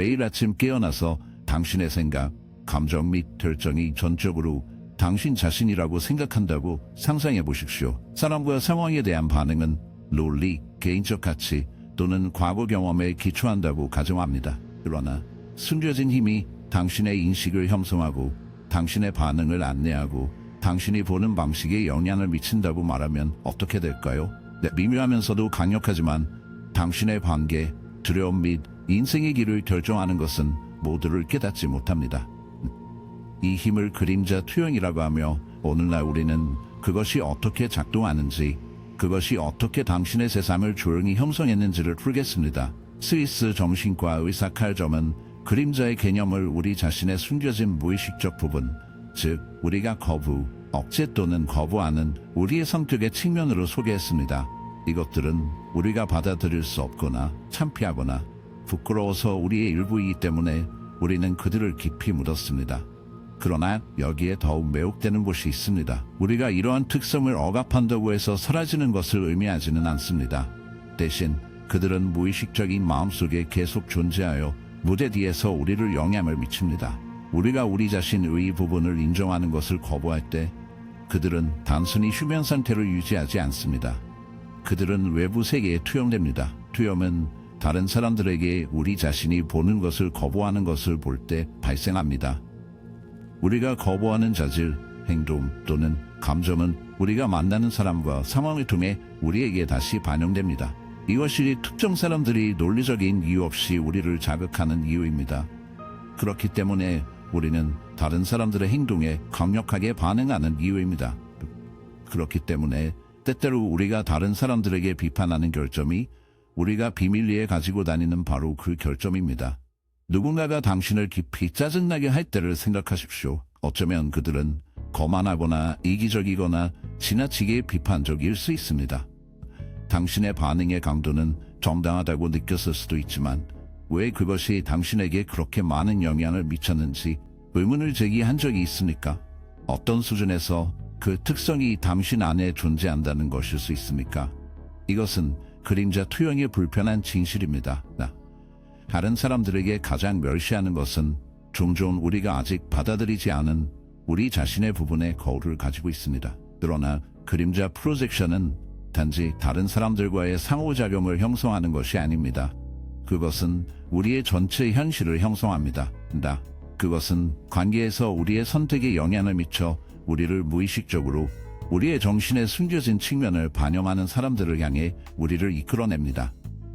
매일 아침 깨어나서 당신의 생각, 감정 및 결정이 전적으로 당신 자신이라고 생각한다고 상상해 보십시오. 사람과 상황에 대한 반응은 논리, 개인적 가치 또는 과거 경험에 기초한다고 가정합니다. 그러나 숨겨진 힘이 당신의 인식을 형성하고 당신의 반응을 안내하고 당신이 보는 방식에 영향을 미친다고 말하면 어떻게 될까요? 네, 미묘하면서도 강력하지만 당신의 관계, 두려움 및 인생의 길을 결정하는 것은 모두를 깨닫지 못합니다. 이 힘을 그림자 투영이라고 하며 오늘날 우리는 그것이 어떻게 작동하는지, 그것이 어떻게 당신의 세상을 조용히 형성했는지를 풀겠습니다. 스위스 정신과 의사 칼 점은 그림자의 개념을 우리 자신의 숨겨진 무의식적 부분, 즉 우리가 거부, 억제 또는 거부하는 우리의 성격의 측면으로 소개했습니다. 이것들은 우리가 받아들일 수 없거나 창피하거나 부끄러워서 우리의 일부이기 때문에 우리는 그들을 깊이 묻었습니다. 그러나 여기에 더욱 매혹되는 곳이 있습니다. 우리가 이러한 특성을 억압한다고 해서 사라지는 것을 의미하지는 않습니다. 대신 그들은 무의식적인 마음속에 계속 존재하여 무대 뒤에서 우리를 영향을 미칩니다. 우리가 우리 자신의 이 부분을 인정하는 것을 거부할 때 그들은 단순히 휴면 상태를 유지하지 않습니다. 그들은 외부 세계에 투영됩니다. 투영은 다른 사람들에게 우리 자신이 보는 것을 거부하는 것을 볼 때 발생합니다. 우리가 거부하는 자질, 행동 또는 감정은 우리가 만나는 사람과 상황을 통해 우리에게 다시 반영됩니다. 이것이 특정 사람들이 논리적인 이유 없이 우리를 자극하는 이유입니다. 그렇기 때문에 우리는 다른 사람들의 행동에 강력하게 반응하는 이유입니다. 그렇기 때문에 때때로 우리가 다른 사람들에게 비판하는 결점이 우리가 비밀리에 가지고 다니는 바로 그 결점입니다. 누군가가 당신을 깊이 짜증나게 할 때를 생각하십시오. 어쩌면 그들은 거만하거나 이기적이거나 지나치게 비판적일 수 있습니다. 당신의 반응의 강도는 정당하다고 느꼈을 수도 있지만 왜 그것이 당신에게 그렇게 많은 영향을 미쳤는지 의문을 제기한 적이 있습니까? 어떤 수준에서 그 특성이 당신 안에 존재한다는 것일 수 있습니까? 이것은 그림자 투영의 불편한 진실입니다. 다른 사람들에게 가장 멸시하는 것은 종종 우리가 아직 받아들이지 않은 우리 자신의 부분의 거울을 가지고 있습니다. 그러나 그림자 프로젝션은 단지 다른 사람들과의 상호작용을 형성하는 것이 아닙니다. 그것은 우리의 전체 현실을 형성합니다. 그것은 관계에서 우리의 선택에 영향을 미쳐 우리를 무의식적으로 우리의 정신의 숨겨진 측면을 반영하는 사람들을 향해 우리를 이끌어냅니다.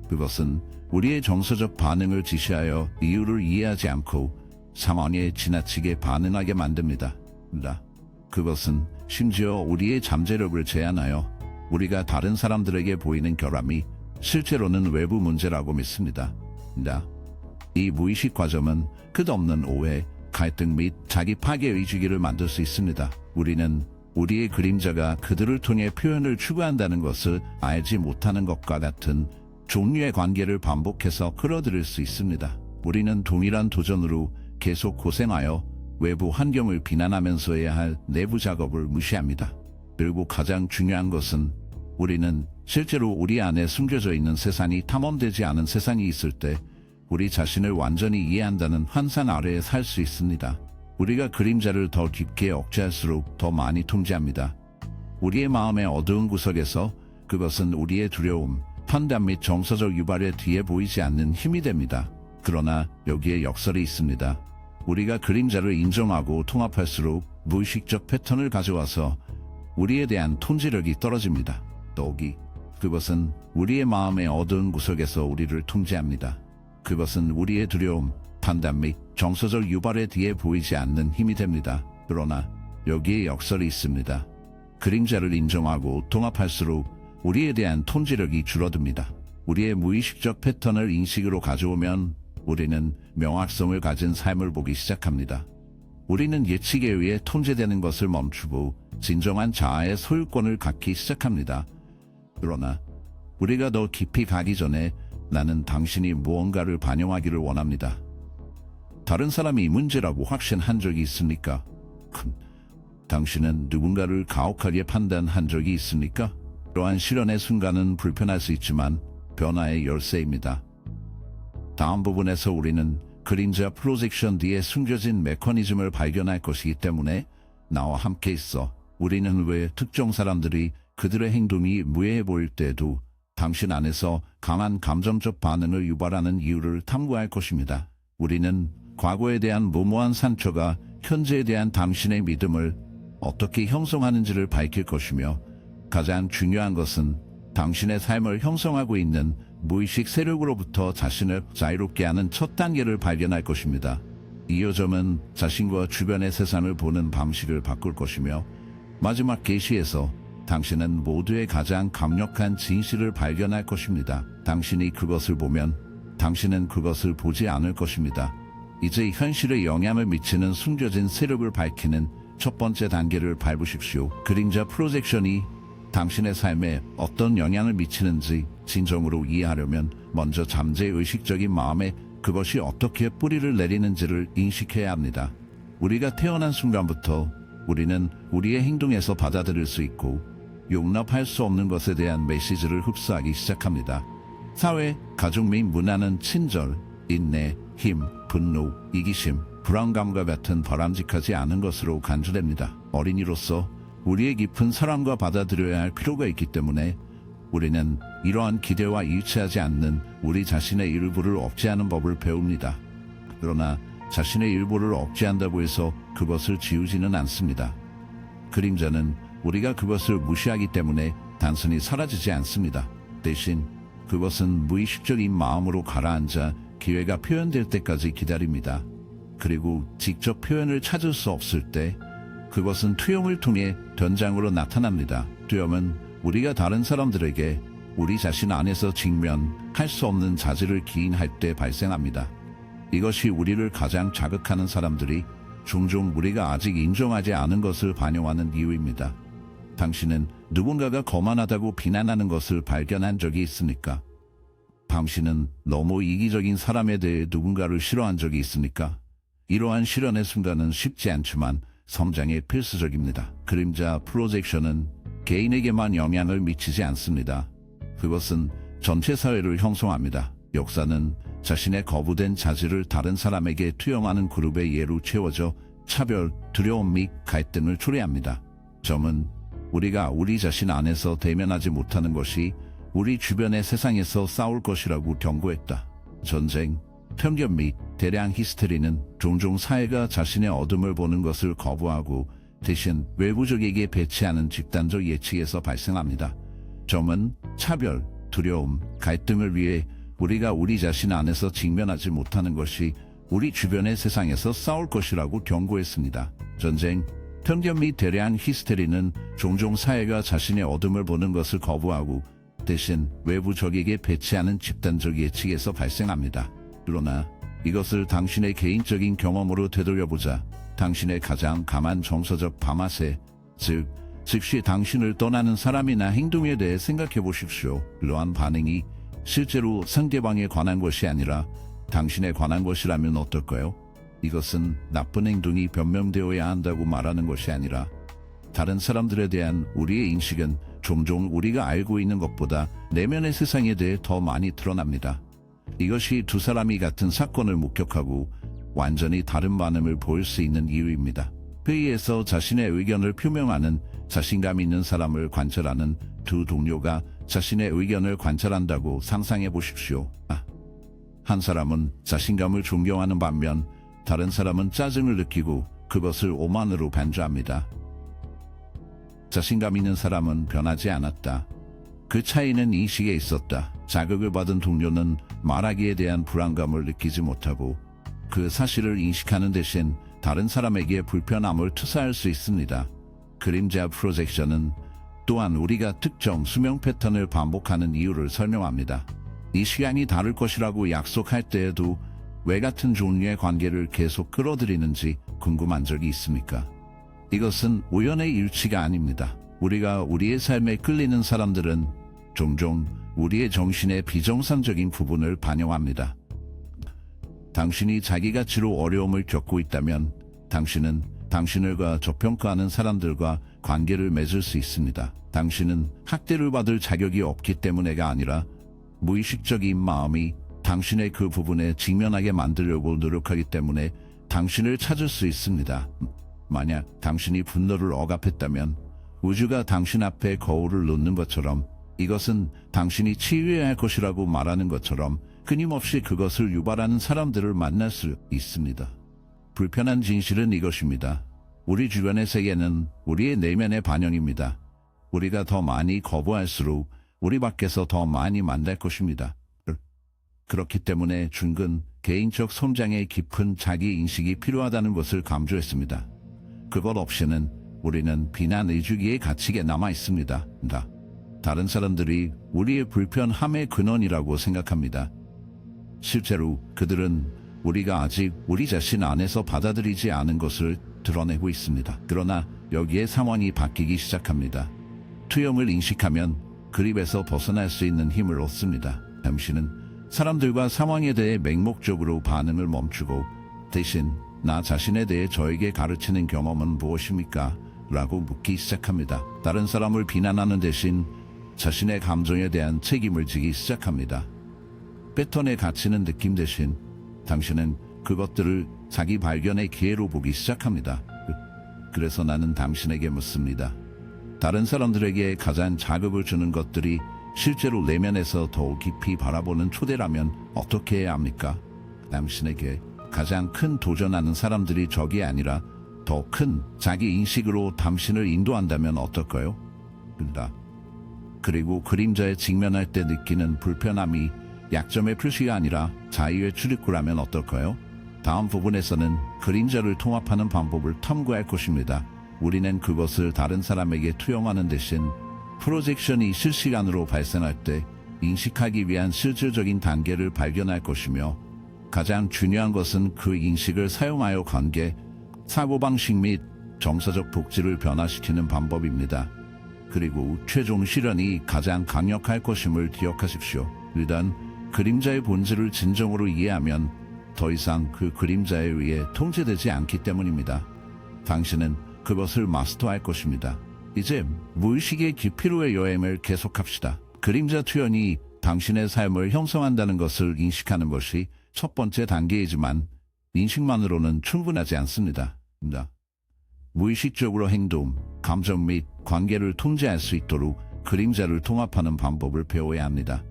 그것은 우리의 정서적 반응을 지시하여 이유를 이해하지 않고 상황에 지나치게 반응하게 만듭니다. 그것은 심지어 우리의 잠재력을 제한하여 우리가 다른 사람들에게 보이는 결함이 실제로는 외부 문제라고 믿습니다. 이 무의식 과정은 끝없는 오해, 갈등 및 자기 파괴 의지기를 만들 수 있습니다. 우리는 우리의 그림자가 그들을 통해 표현을 추구한다는 것을 알지 못하는 것과 같은 종류의 관계를 반복해서 끌어들일 수 있습니다. 우리는 동일한 도전으로 계속 고생하여 외부 환경을 비난하면서 해야 할 내부 작업을 무시합니다. 그리고 가장 중요한 것은 우리는 실제로 우리 안에 숨겨져 있는 세상이 탐험되지 않은 세상이 있을 때 우리 자신을 완전히 이해한다는 환상 아래에 살 수 있습니다. 우리가 그림자를 더 깊게 억제할수록 더 많이 통제합니다. 우리의 마음의 어두운 구석에서 그것은 우리의 두려움, 판단 및 정서적 유발에 뒤에 보이지 않는 힘이 됩니다. 그러나 여기에 역설이 있습니다. 우리가 그림자를 인정하고 통합할수록 무의식적 패턴을 가져와서 우리에 대한 통제력이 떨어집니다. 더욱이 그것은 우리의 마음의 어두운 구석에서 우리를 통제합니다. 그것은 우리의 두려움, 판단 및 정서적 유발에 뒤에 보이지 않는 힘이 됩니다. 그러나 여기에 역설이 있습니다. 그림자를 인정하고 통합할수록 우리에 대한 통제력이 줄어듭니다. 우리의 무의식적 패턴을 인식으로 가져오면 우리는 명확성을 가진 삶을 보기 시작합니다. 우리는 예측에 의해 통제되는 것을 멈추고 진정한 자아의 소유권을 갖기 시작합니다. 그러나 우리가 더 깊이 가기 전에 나는 당신이 무언가를 반영하기를 원합니다. 다른 사람이 문제라고 확신한 적이 있습니까? 당신은 누군가를 가혹하게 판단한 적이 있습니까? 이러한 실현의 순간은 불편할 수 있지만 변화의 열쇠입니다. 다음 부분에서 우리는 그림자 프로젝션 뒤에 숨겨진 메커니즘을 발견할 것이기 때문에 나와 함께 있어. 우리는 왜 특정 사람들이 그들의 행동이 무해해 보일 때에도 당신 안에서 강한 감정적 반응을 유발하는 이유를 탐구할 것입니다. 우리는 과거에 대한 무모한 상처가 현재에 대한 당신의 믿음을 어떻게 형성하는지를 밝힐 것이며, 가장 중요한 것은 당신의 삶을 형성하고 있는 무의식 세력으로부터 자신을 자유롭게 하는 첫 단계를 발견할 것입니다. 이 요점은 자신과 주변의 세상을 보는 방식을 바꿀 것이며, 마지막 계시에서 당신은 모두의 가장 강력한 진실을 발견할 것입니다. 당신이 그것을 보면 당신은 그것을 보지 않을 것입니다. 이제 현실에 영향을 미치는 숨겨진 세력을 밝히는 첫 번째 단계를 밟으십시오. 그림자 프로젝션이 당신의 삶에 어떤 영향을 미치는지 진정으로 이해하려면 먼저 잠재의식적인 마음에 그것이 어떻게 뿌리를 내리는지를 인식해야 합니다. 우리가 태어난 순간부터 우리는 우리의 행동에서 받아들일 수 있고 용납할 수 없는 것에 대한 메시지를 흡수하기 시작합니다. 사회, 가족 및 문화는 친절, 인내, 힘, 분노, 이기심, 불안감과 같은 바람직하지 않은 것으로 간주됩니다. 어린이로서 우리의 깊은 사랑과 받아들여야 할 필요가 있기 때문에 우리는 이러한 기대와 일치하지 않는 우리 자신의 일부를 억제하는 법을 배웁니다. 그러나 자신의 일부를 억제한다고 해서 그것을 지우지는 않습니다. 그림자는 우리가 그것을 무시하기 때문에 단순히 사라지지 않습니다. 대신 그것은 무의식적인 마음으로 가라앉아 기회가 표현될 때까지 기다립니다. 그리고 직접 표현을 찾을 수 없을 때 그것은 투영을 통해 된장으로 나타납니다. 투영은 우리가 다른 사람들에게 우리 자신 안에서 직면할 수 없는 자질을 기인할 때 발생합니다. 이것이 우리를 가장 자극하는 사람들이 종종 우리가 아직 인정하지 않은 것을 반영하는 이유입니다. 당신은 누군가가 거만하다고 비난하는 것을 발견한 적이 있습니까? 당신은 너무 이기적인 사람에 대해 누군가를 싫어한 적이 있습니까? 이러한 실현의 순간은 쉽지 않지만 성장에 필수적입니다. 그림자 프로젝션은 개인에게만 영향을 미치지 않습니다. 그것은 전체 사회를 형성합니다. 역사는 자신의 거부된 자질을 다른 사람에게 투영하는 그룹의 예로 채워져 차별, 두려움 및 갈등을 초래합니다. 점은 우리가 우리 자신 안에서 대면하지 못하는 것이 우리 주변의 세상에서 싸울 것이라고 경고했다. 전쟁, 편견 및 대량 히스테리는 종종 사회가 자신의 어둠을 보는 것을 거부하고 대신 외부적에게 배치하는 집단적 예측에서 발생합니다. 점은 차별, 두려움, 갈등을 위해 우리가 우리 자신 안에서 직면하지 못하는 것이 우리 주변의 세상에서 싸울 것이라고 경고했습니다. 전쟁, 편견 및 대량 히스테리는 종종 사회가 자신의 어둠을 보는 것을 거부하고 대신 외부 적에게 배치하는 집단적 예측에서 발생합니다. 그러나 이것을 당신의 개인적인 경험으로 되돌려보자. 당신의 가장 강한 정서적 밤맛에, 즉 즉시 당신을 떠나는 사람이나 행동에 대해 생각해 보십시오. 이러한 반응이 실제로 상대방에 관한 것이 아니라 당신에 관한 것이라면 어떨까요? 이것은 나쁜 행동이 변명되어야 한다고 말하는 것이 아니라 다른 사람들에 대한 우리의 인식은 종종 우리가 알고 있는 것보다 내면의 세상에 대해 더 많이 드러납니다. 이것이 두 사람이 같은 사건을 목격하고 완전히 다른 반응을 보일 수 있는 이유입니다. 회의에서 자신의 의견을 표명하는 자신감 있는 사람을 관찰하는 두 동료가 자신의 의견을 관찰한다고 상상해 보십시오. 한 사람은 자신감을 존경하는 반면 다른 사람은 짜증을 느끼고 그것을 오만으로 반주합니다. 자신감 있는 사람은 변하지 않았다. 그 차이는 인식에 있었다. 자극을 받은 동료는 말하기에 대한 불안감을 느끼지 못하고 그 사실을 인식하는 대신 다른 사람에게 불편함을 투사할 수 있습니다. 그림자 프로젝션은 또한 우리가 특정 수명 패턴을 반복하는 이유를 설명합니다. 이 시간이 다를 것이라고 약속할 때에도 왜 같은 종류의 관계를 계속 끌어들이는지 궁금한 적이 있습니까? 이것은 우연의 일치가 아닙니다. 우리가 우리의 삶에 끌리는 사람들은 종종 우리의 정신의 비정상적인 부분을 반영합니다. 당신이 자기 가치로 어려움을 겪고 있다면 당신은 당신을과 저평가하는 사람들과 관계를 맺을 수 있습니다. 당신은 학대를 받을 자격이 없기 때문에가 아니라 무의식적인 마음이 당신의 그 부분에 직면하게 만들려고 노력하기 때문에 당신을 찾을 수 있습니다. 만약 당신이 분노를 억압했다면 우주가 당신 앞에 거울을 놓는 것처럼, 이것은 당신이 치유해야 할 것이라고 말하는 것처럼 끊임없이 그것을 유발하는 사람들을 만날 수 있습니다. 불편한 진실은 이것입니다. 우리 주변의 세계는 우리의 내면의 반영입니다. 우리가 더 많이 거부할수록 우리 밖에서 더 많이 만날 것입니다. 그렇기 때문에 준근 개인적 성장에 깊은 자기 인식이 필요하다는 것을 강조했습니다. 그것 없이는 우리는 비난 의주기에 갇히게 남아 있습니다. 다른 사람들이 우리의 불편함의 근원이라고 생각합니다. 실제로 그들은 우리가 아직 우리 자신 안에서 받아들이지 않은 것을 드러내고 있습니다. 그러나 여기에 상황이 바뀌기 시작합니다. 투영을 인식하면 그립에서 벗어날 수 있는 힘을 얻습니다. 당신은 사람들과 상황에 대해 맹목적으로 반응을 멈추고 대신 나 자신에 대해 저에게 가르치는 경험은 무엇입니까? 라고 묻기 시작합니다. 다른 사람을 비난하는 대신 자신의 감정에 대한 책임을 지기 시작합니다. 패턴에 갇히는 느낌 대신 당신은 그것들을 자기 발견의 기회로 보기 시작합니다. 그래서 나는 당신에게 묻습니다. 다른 사람들에게 가장 자극을 주는 것들이 실제로 내면에서 더욱 깊이 바라보는 초대라면 어떻게 해야 합니까? 당신에게 가장 큰 도전하는 사람들이 적이 아니라 더 큰 자기 인식으로 당신을 인도한다면 어떨까요? 그리고 그림자에 직면할 때 느끼는 불편함이 약점의 표시가 아니라 자유의 출입구라면 어떨까요? 다음 부분에서는 그림자를 통합하는 방법을 탐구할 것입니다. 우리는 그것을 다른 사람에게 투영하는 대신 프로젝션이 실시간으로 발생할 때 인식하기 위한 실질적인 단계를 발견할 것이며, 가장 중요한 것은 그 인식을 사용하여 관계, 사고방식 및 정서적 복지를 변화시키는 방법입니다. 그리고 최종 실현이 가장 강력할 것임을 기억하십시오. 일단 그림자의 본질을 진정으로 이해하면 더 이상 그 그림자에 의해 통제되지 않기 때문입니다. 당신은 그것을 마스터할 것입니다. 이제 무의식의 깊이로의 여행을 계속합시다. 그림자 투현이 당신의 삶을 형성한다는 것을 인식하는 것이 첫 번째 단계이지만 인식만으로는 충분하지 않습니다. 무의식적으로 행동, 감정 및 관계를 통제할 수 있도록 그림자를 통합하는 방법을 배워야 합니다.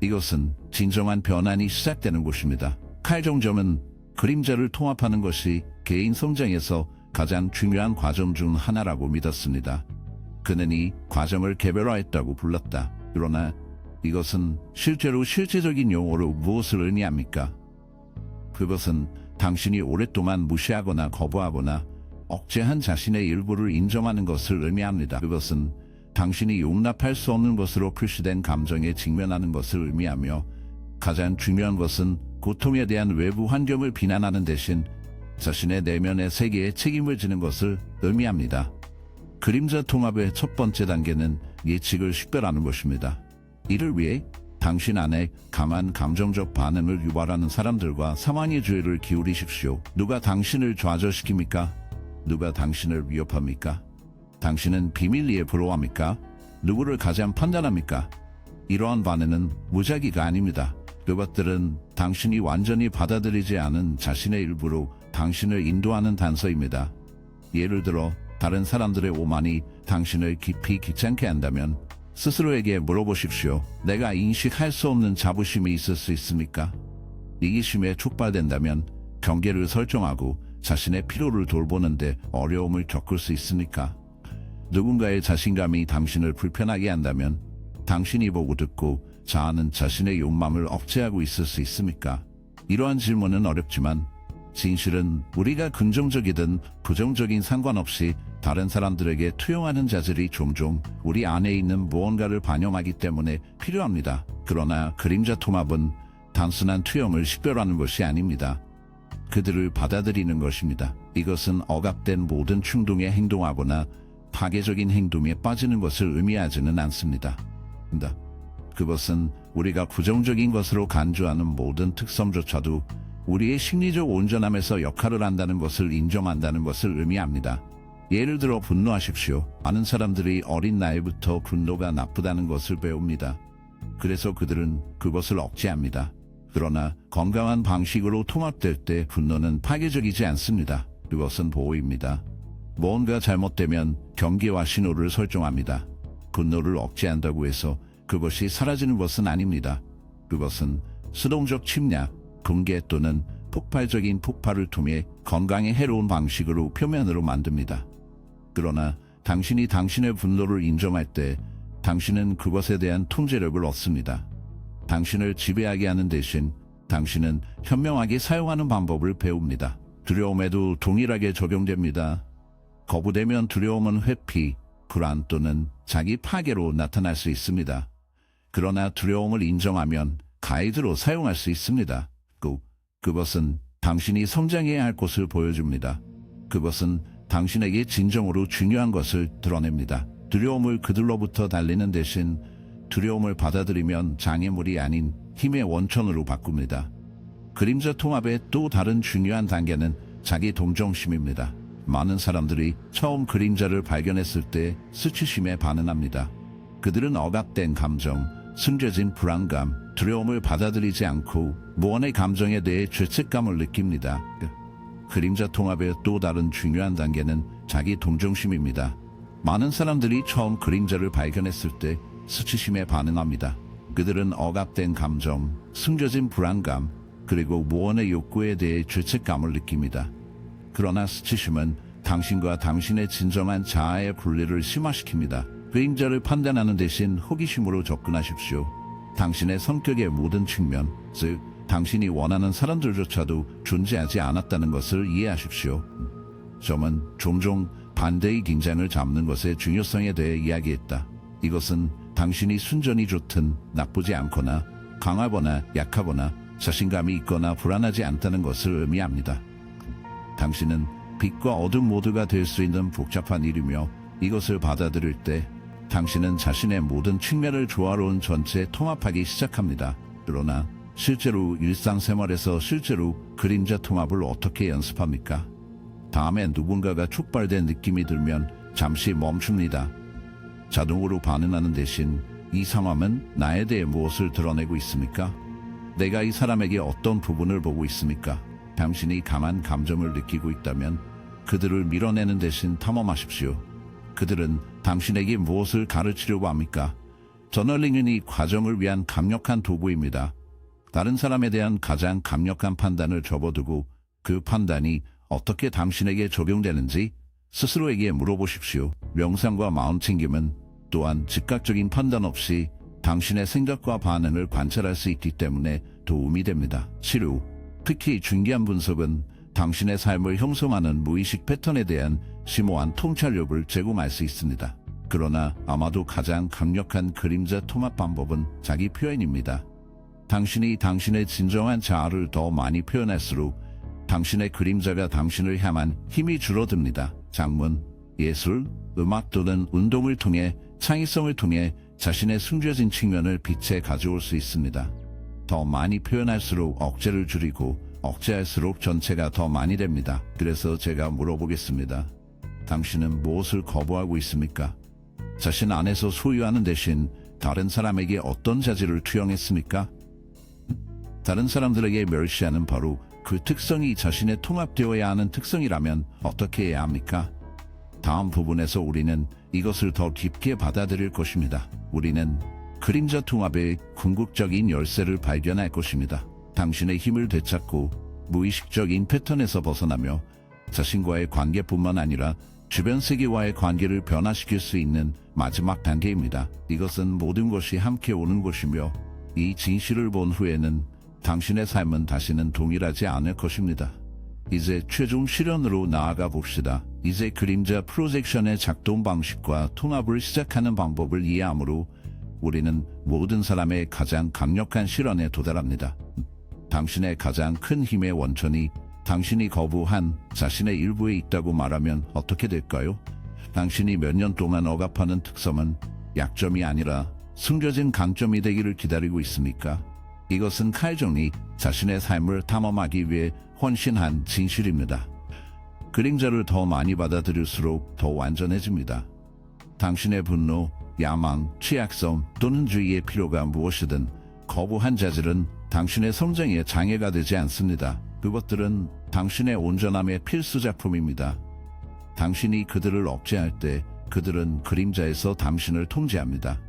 이것은 진정한 변환이 시작되는 곳입니다. 칼 정점은 그림자를 통합하는 것이 개인 성장에서 가장 중요한 과정 중 하나라고 믿었습니다. 그는 이 과정을 개별화했다고 불렀다. 그러나 이것은 실제로 실제적인 용어로 무엇을 의미합니까? 그것은 당신이 오랫동안 무시하거나 거부하거나 억제한 자신의 일부를 인정하는 것을 의미합니다. 그것은 당신이 용납할 수 없는 것으로 표시된 감정에 직면하는 것을 의미하며, 가장 중요한 것은 고통에 대한 외부 환경을 비난하는 대신 자신의 내면의 세계에 책임을 지는 것을 의미합니다. 그림자 통합의 첫 번째 단계는 예측을 식별하는 것입니다. 이를 위해 당신 안에 강한 감정적 반응을 유발하는 사람들과 상황의 주의를 기울이십시오. 누가 당신을 좌절시킵니까? 누가 당신을 위협합니까? 당신은 비밀리에 부러워합니까? 누구를 가장 판단합니까? 이러한 반응은 무작위가 아닙니다. 그것들은 당신이 완전히 받아들이지 않은 자신의 일부로 당신을 인도하는 단서입니다. 예를 들어 다른 사람들의 오만이 당신을 깊이 귀찮게 한다면 스스로에게 물어보십시오. 내가 인식할 수 없는 자부심이 있을 수 있습니까? 이기심에 촉발된다면 경계를 설정하고 자신의 필요를 돌보는데 어려움을 겪을 수 있습니까? 누군가의 자신감이 당신을 불편하게 한다면 당신이 보고 듣고 자아는 자신의 욕망을 억제하고 있을 수 있습니까? 이러한 질문은 어렵지만 진실은 우리가 긍정적이든 부정적인 상관없이 다른 사람들에게 투영하는 자질이 종종 우리 안에 있는 무언가를 반영하기 때문에 필요합니다. 그러나 그림자 통합은 단순한 투영을 식별하는 것이 아닙니다. 그들을 받아들이는 것입니다. 이것은 억압된 모든 충동에 행동하거나 파괴적인 행동에 빠지는 것을 의미하지는 않습니다. 그것은 우리가 부정적인 것으로 간주하는 모든 특성조차도 우리의 심리적 온전함에서 역할을 한다는 것을 인정한다는 것을 의미합니다. 예를 들어 분노하십시오. 많은 사람들이 어린 나이부터 분노가 나쁘다는 것을 배웁니다. 그래서 그들은 그것을 억제합니다. 그러나 건강한 방식으로 통합될 때 분노는 파괴적이지 않습니다. 그것은 보호입니다. 뭔가 잘못되면 경계와 신호를 설정합니다. 분노를 억제한다고 해서 그것이 사라지는 것은 아닙니다. 그것은 수동적 침략, 금계 또는 폭발적인 폭발을 통해 건강에 해로운 방식으로 표면으로 만듭니다. 그러나 당신이 당신의 분노를 인정할 때 당신은 그것에 대한 통제력을 얻습니다. 당신을 지배하게 하는 대신 당신은 현명하게 사용하는 방법을 배웁니다. 두려움에도 동일하게 적용됩니다. 거부되면 두려움은 회피, 불안 또는 자기 파괴로 나타날 수 있습니다. 그러나 두려움을 인정하면 가이드로 사용할 수 있습니다. 그것은 당신이 성장해야 할 것을 보여줍니다. 그것은 당신에게 진정으로 중요한 것을 드러냅니다. 두려움을 그들로부터 달리는 대신 두려움을 받아들이면 장애물이 아닌 힘의 원천으로 바꿉니다. 그림자 통합의 또 다른 중요한 단계는 자기 동정심입니다. 많은 사람들이 처음 그림자를 발견했을 때 수치심에 반응합니다. 그들은 억압된 감정, 숨겨진 불안감, 두려움을 받아들이지 않고 무언의 감정에 대해 죄책감을 느낍니다. 그림자 통합의 또 다른 중요한 단계는 자기 동정심입니다. 많은 사람들이 처음 그림자를 발견했을 때 수치심에 반응합니다. 그들은 억압된 감정, 숨겨진 불안감, 그리고 무언의 욕구에 대해 죄책감을 느낍니다. 그러나 수치심은 당신과 당신의 진정한 자아의 분리를 심화시킵니다. 그림자를 판단하는 대신 호기심으로 접근하십시오. 당신의 성격의 모든 측면, 즉 당신이 원하는 사람들조차도 존재하지 않았다는 것을 이해하십시오. 점은 종종 반대의 긴장을 잡는 것의 중요성에 대해 이야기했다. 이것은 당신이 순전히 좋든 나쁘지 않거나 강하거나 약하거나 자신감이 있거나 불안하지 않다는 것을 의미합니다. 당신은 빛과 어둠 모두가 될 수 있는 복잡한 일이며 이것을 받아들일 때 당신은 자신의 모든 측면을 조화로운 전체에 통합하기 시작합니다. 그러나 실제로 일상생활에서 실제로 그림자 통합을 어떻게 연습합니까? 다음에 누군가가 촉발된 느낌이 들면 잠시 멈춥니다. 자동으로 반응하는 대신 이 상황은 나에 대해 무엇을 드러내고 있습니까? 내가 이 사람에게 어떤 부분을 보고 있습니까? 당신이 강한 감정을 느끼고 있다면 그들을 밀어내는 대신 탐험하십시오. 그들은 당신에게 무엇을 가르치려고 합니까? 저널링은 이 과정을 위한 강력한 도구입니다. 다른 사람에 대한 가장 강력한 판단을 접어두고 그 판단이 어떻게 당신에게 적용되는지 스스로에게 물어보십시오. 명상과 마음챙김은 또한 즉각적인 판단 없이 당신의 생각과 반응을 관찰할 수 있기 때문에 도움이 됩니다. 치료, 특히 중요한 분석은 당신의 삶을 형성하는 무의식 패턴에 대한 심오한 통찰력을 제공할 수 있습니다. 그러나 아마도 가장 강력한 그림자 통합 방법은 자기 표현입니다. 당신이 당신의 진정한 자아를 더 많이 표현할수록 당신의 그림자가 당신을 향한 힘이 줄어듭니다. 작문, 예술, 음악 또는 운동을 통해 창의성을 통해 자신의 숨겨진 측면을 빛에 가져올 수 있습니다. 더 많이 표현할수록 억제를 줄이고 억제할수록 전체가 더 많이 됩니다. 그래서 제가 물어보겠습니다. 당신은 무엇을 거부하고 있습니까? 자신 안에서 소유하는 대신 다른 사람에게 어떤 자질을 투영했습니까? 다른 사람들에게 멸시하는 바로 그 특성이 자신의 통합되어야 하는 특성이라면 어떻게 해야 합니까? 다음 부분에서 우리는 이것을 더 깊게 받아들일 것입니다. 우리는 그림자 통합의 궁극적인 열쇠를 발견할 것입니다. 당신의 힘을 되찾고 무의식적인 패턴에서 벗어나며 자신과의 관계뿐만 아니라 주변 세계와의 관계를 변화시킬 수 있는 마지막 단계입니다. 이것은 모든 것이 함께 오는 것이며 이 진실을 본 후에는 당신의 삶은 다시는 동일하지 않을 것입니다. 이제 최종 실현으로 나아가 봅시다. 이제 그림자 프로젝션의 작동 방식과 통합을 시작하는 방법을 이해함으로 우리는 모든 사람의 가장 강력한 실현에 도달합니다. 당신의 가장 큰 힘의 원천이 당신이 거부한 자신의 일부에 있다고 말하면 어떻게 될까요? 당신이 몇 년 동안 억압하는 특성은 약점이 아니라 숨겨진 강점이 되기를 기다리고 있습니까? 이것은 칼종이 자신의 삶을 탐험하기 위해 헌신한 진실입니다. 그림자를 더 많이 받아들일수록 더 완전해집니다. 당신의 분노, 야망, 취약성 또는 주의의 필요가 무엇이든 거부한 자질은 당신의 성장에 장애가 되지 않습니다. 그것들은 당신의 온전함의 필수 작품입니다. 당신이 그들을 억제할 때 그들은 그림자에서 당신을 통제합니다.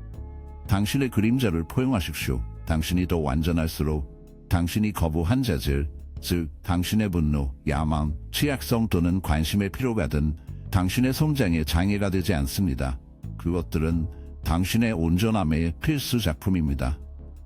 당신의 그림자를 포용하십시오. 당신이 더 완전할수록 당신이 거부한 자질, 즉 당신의 분노, 야망, 취약성 또는 관심의 필요가든 당신의 성장에 장애가 되지 않습니다. 그것들은 당신의 온전함의 필수 작품입니다.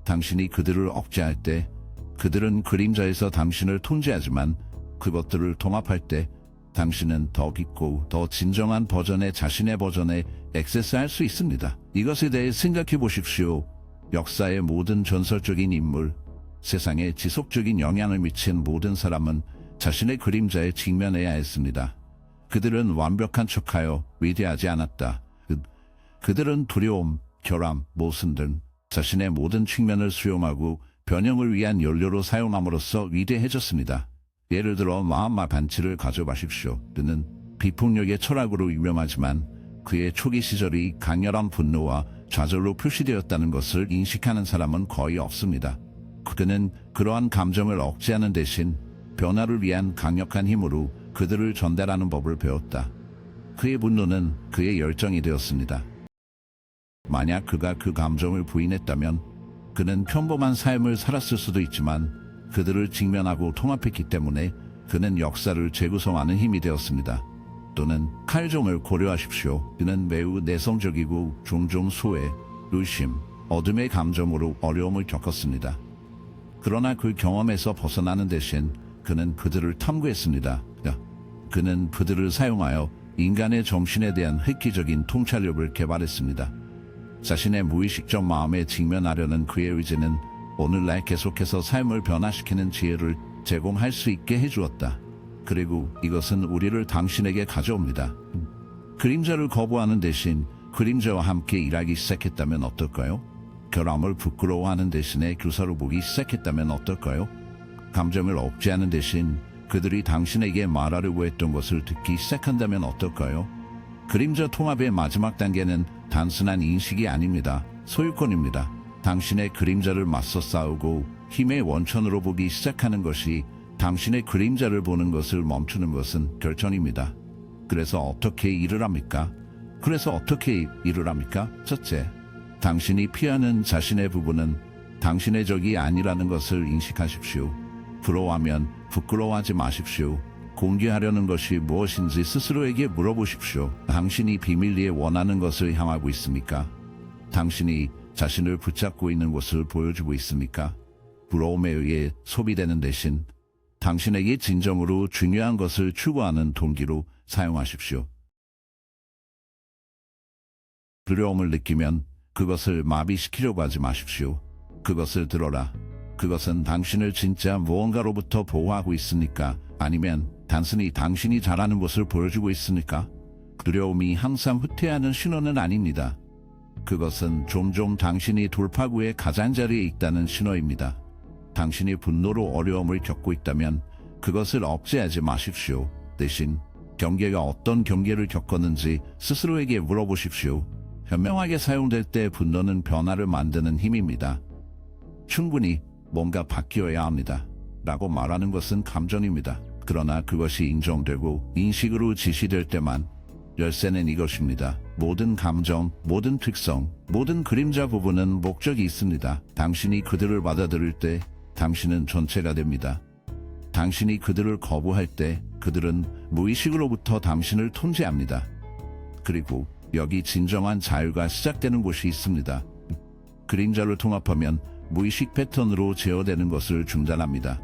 당신이 그들을 억제할 때 그들은 그림자에서 당신을 통제하지만 그것들을 통합할 때 당신은 더 깊고 더 진정한 버전의 자신의 버전에 액세스할 수 있습니다. 이것에 대해 생각해 보십시오. 역사의 모든 전설적인 인물, 세상에 지속적인 영향을 미친 모든 사람은 자신의 그림자에 직면해야 했습니다. 그들은 완벽한 척하여 위대하지 않았다. 그들은 두려움, 결함, 모순 등 자신의 모든 측면을 수용하고 변형을 위한 연료로 사용함으로써 위대해졌습니다. 예를 들어 마하마 간치를 가져보십시오. 그는 비폭력의 철학으로 유명하지만 그의 초기 시절이 강렬한 분노와 좌절로 표시되었다는 것을 인식하는 사람은 거의 없습니다. 그는 그러한 감정을 억제하는 대신 변화를 위한 강력한 힘으로 그들을 전달하는 법을 배웠다. 그의 분노는 그의 열정이 되었습니다. 만약 그가 그 감정을 부인했다면 그는 평범한 삶을 살았을 수도 있지만 그들을 직면하고 통합했기 때문에 그는 역사를 재구성하는 힘이 되었습니다. 또는 칼종을 고려하십시오. 그는 매우 내성적이고 종종 소외, 의심, 어둠의 감정으로 어려움을 겪었습니다. 그러나 그 경험에서 벗어나는 대신 그는 그들을 탐구했습니다. 그는 그들을 사용하여 인간의 정신에 대한 획기적인 통찰력을 개발했습니다. 자신의 무의식적 마음에 직면하려는 그의 의지는 오늘날 계속해서 삶을 변화시키는 지혜를 제공할 수 있게 해주었다. 그리고 이것은 우리를 당신에게 가져옵니다. 그림자를 거부하는 대신 그림자와 함께 일하기 시작했다면 어떨까요? 결함을 부끄러워하는 대신에 교사로 보기 시작했다면 어떨까요? 감정을 억제하는 대신 그들이 당신에게 말하려고 했던 것을 듣기 시작한다면 어떨까요? 그림자 통합의 마지막 단계는 단순한 인식이 아닙니다. 소유권입니다. 당신의 그림자를 맞서 싸우고 힘의 원천으로 보기 시작하는 것이 당신의 그림자를 보는 것을 멈추는 것은 결정입니다. 그래서 어떻게 일을 합니까? 첫째, 당신이 피하는 자신의 부분은 당신의 적이 아니라는 것을 인식하십시오. 부러워하면 부끄러워하지 마십시오. 공개하려는 것이 무엇인지 스스로에게 물어보십시오. 당신이 비밀리에 원하는 것을 향하고 있습니까? 당신이 자신을 붙잡고 있는 것을 보여주고 있습니까? 부러움에 의해 소비되는 대신 당신에게 진정으로 중요한 것을 추구하는 동기로 사용하십시오. 두려움을 느끼면 그것을 마비시키려고 하지 마십시오. 그것을 들어라. 그것은 당신을 진짜 무언가로부터 보호하고 있습니까? 아니면 단순히 당신이 잘하는 것을 보여주고 있습니까? 두려움이 항상 후퇴하는 신호는 아닙니다. 그것은 종종 당신이 돌파구의 가장자리에 있다는 신호입니다. 당신이 분노로 어려움을 겪고 있다면 그것을 억제하지 마십시오. 대신 경계가 어떤 경계를 겪었는지 스스로에게 물어보십시오. 현명하게 사용될 때 분노는 변화를 만드는 힘입니다. 충분히 뭔가 바뀌어야 합니다. 라고 말하는 것은 감정입니다. 그러나 그것이 인정되고 인식으로 지시될 때만 열쇠는 이것입니다. 모든 감정, 모든 특성, 모든 그림자 부분은 목적이 있습니다. 당신이 그들을 받아들일 때 당신은 전체가 됩니다. 당신이 그들을 거부할 때 그들은 무의식으로부터 당신을 통제합니다. 그리고 여기 진정한 자유가 시작되는 곳이 있습니다. 그림자를 통합하면 무의식 패턴으로 제어되는 것을 중단합니다.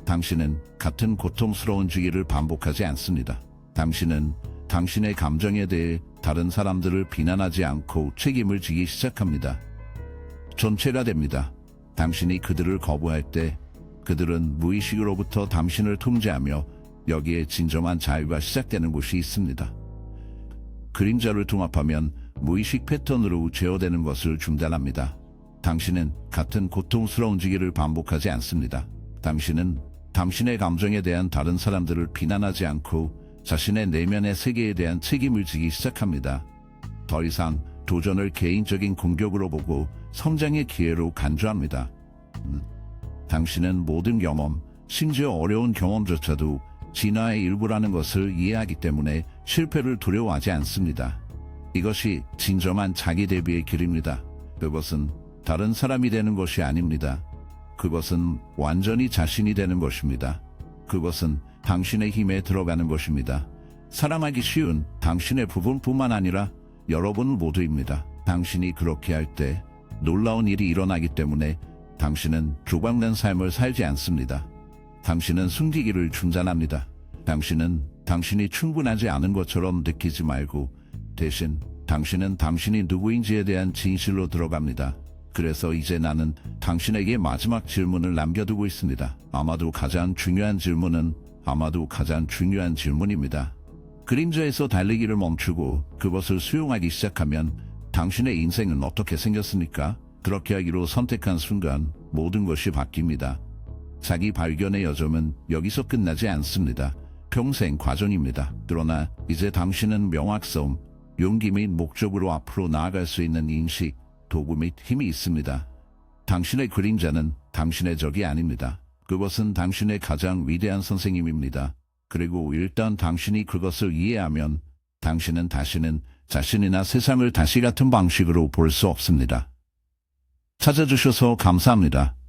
당신은 같은 고통스러운 주기를 반복하지 않습니다. 당신은 당신의 감정에 대해 다른 사람들을 비난하지 않고 책임을 지기 시작합니다. 전체가 됩니다. 당신이 그들을 거부할 때 그들은 무의식으로부터 당신을 통제하며 여기에 진정한 자유가 시작되는 곳이 있습니다. 그림자를 통합하면 무의식 패턴으로 제어되는 것을 중단합니다. 당신은 같은 고통스러운 주기를 반복하지 않습니다. 당신은 당신의 감정에 대한 다른 사람들을 비난하지 않고 자신의 내면의 세계에 대한 책임을 지기 시작합니다. 더 이상 도전을 개인적인 공격으로 보고 성장의 기회로 간주합니다. 당신은 모든 경험, 심지어 어려운 경험조차도 진화의 일부라는 것을 이해하기 때문에 실패를 두려워하지 않습니다. 이것이 진정한 자기 대비의 길입니다. 그것은 다른 사람이 되는 것이 아닙니다. 그것은 완전히 자신이 되는 것입니다. 그것은 당신의 힘에 들어가는 것입니다. 사랑하기 쉬운 당신의 부분뿐만 아니라 여러분 모두입니다. 당신이 그렇게 할 때 놀라운 일이 일어나기 때문에 당신은 조각낸 삶을 살지 않습니다. 당신은 숨기기를 중단합니다. 당신은 당신이 충분하지 않은 것처럼 느끼지 말고 대신 당신은 당신이 누구인지에 대한 진실로 들어갑니다. 그래서 이제 나는 당신에게 마지막 질문을 남겨두고 있습니다. 아마도 가장 중요한 질문입니다. 그림자에서 달리기를 멈추고 그것을 수용하기 시작하면 당신의 인생은 어떻게 생겼습니까? 그렇게 하기로 선택한 순간 모든 것이 바뀝니다. 자기 발견의 여정은 여기서 끝나지 않습니다. 평생 과정입니다. 그러나 이제 당신은 명확성, 용기 및 목적으로 앞으로 나아갈 수 있는 인식, 도구 및 힘이 있습니다. 당신의 그림자는 당신의 적이 아닙니다. 그것은 당신의 가장 위대한 선생님입니다. 그리고 일단 당신이 그것을 이해하면 당신은 다시는 자신이나 세상을 다시 같은 방식으로 볼 수 없습니다. 찾아주셔서 감사합니다.